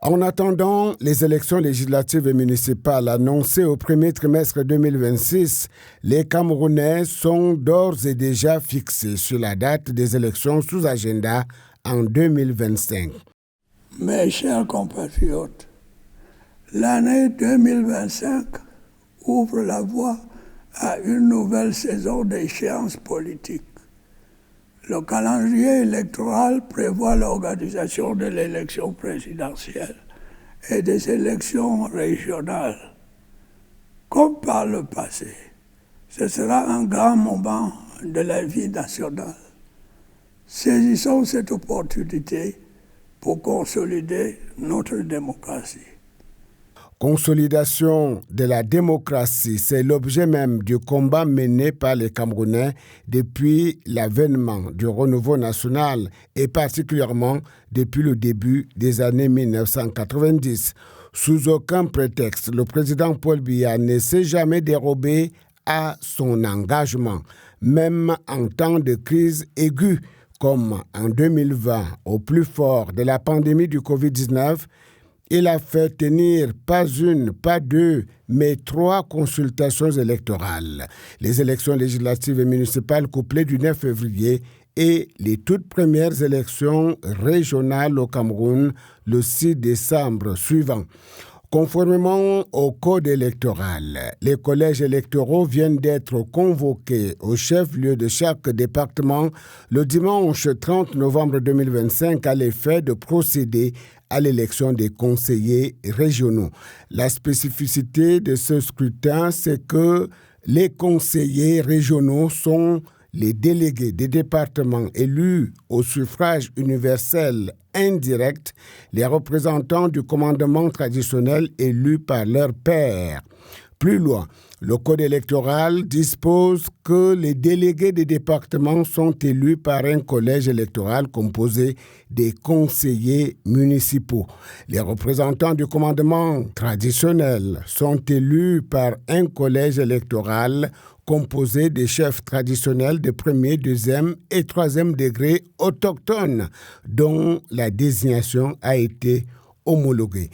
En attendant les élections législatives et municipales annoncées au premier trimestre 2026, les Camerounais sont d'ores et déjà fixés sur la date des élections sous agenda en 2025. Mes chers compatriotes, l'année 2025 ouvre la voie à une nouvelle saison d'échéances politiques. Le calendrier électoral prévoit l'organisation de l'élection présidentielle et des élections régionales. Comme par le passé, ce sera un grand moment de la vie nationale. Saisissons cette opportunité pour consolider notre démocratie. Consolidation de la démocratie, c'est l'objet même du combat mené par les Camerounais depuis l'avènement du renouveau national et particulièrement depuis le début des années 1990. Sous aucun prétexte, le président Paul Biya ne s'est jamais dérobé à son engagement, même en temps de crise aiguë comme en 2020, au plus fort de la pandémie du Covid-19. Il a fait tenir pas une, pas deux, mais 3 consultations électorales. Les élections législatives et municipales couplées du 9 février et les toutes premières élections régionales au Cameroun le 6 décembre suivant. Conformément au code électoral, les collèges électoraux viennent d'être convoqués au chef-lieu de chaque département le dimanche 30 novembre 2025 à l'effet de procéder à l'élection des conseillers régionaux. La spécificité de ce scrutin, c'est que les conseillers régionaux sont les délégués des départements élus au suffrage universel indirect, les représentants du commandement traditionnel élus par leurs pairs. Plus loin, le code électoral dispose que les délégués des départements sont élus par un collège électoral composé des conseillers municipaux. Les représentants du commandement traditionnel sont élus par un collège électoral composé des chefs traditionnels de premier, deuxième et troisième degré autochtones, dont la désignation a été homologuée.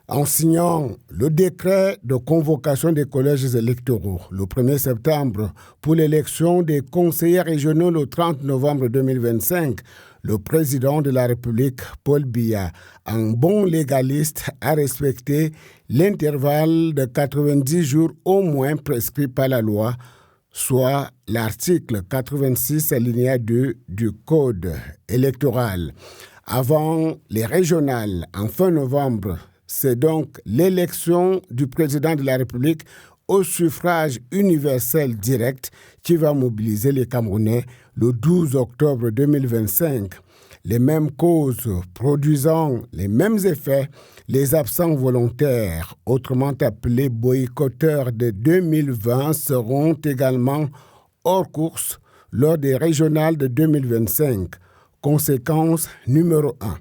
En signant le décret de convocation des collèges électoraux le 1er septembre pour l'élection des conseillers régionaux le 30 novembre 2025, le président de la République, Paul Biya, un bon légaliste, a respecté l'intervalle de 90 jours au moins prescrit par la loi, soit l'article 86 alinéa 2 du Code électoral. Avant les régionales, en fin novembre, c'est donc l'élection du président de la République au suffrage universel direct qui va mobiliser les Camerounais le 12 octobre 2025. Les mêmes causes produisant les mêmes effets, les absents volontaires, autrement appelés boycotteurs de 2020, seront également hors course lors des régionales de 2025. Conséquence numéro 1.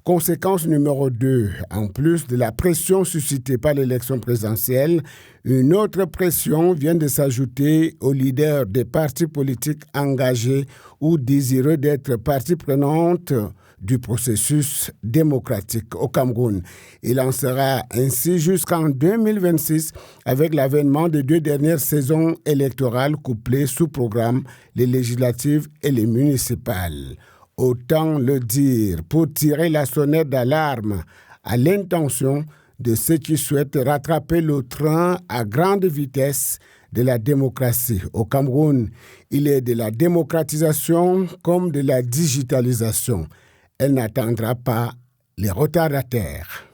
Conséquence numéro 2, en plus de la pression suscitée par l'élection présidentielle, une autre pression vient de s'ajouter aux leaders des partis politiques engagés ou désireux d'être partie prenante du processus démocratique au Cameroun. Il en sera ainsi jusqu'en 2026 avec l'avènement des 2 dernières saisons électorales couplées sous programme, les législatives et les municipales. Autant le dire pour tirer la sonnette d'alarme à l'intention de ceux qui souhaitent rattraper le train à grande vitesse de la démocratie. Au Cameroun, il est de la démocratisation comme de la digitalisation. Elle n'attendra pas les retardataires.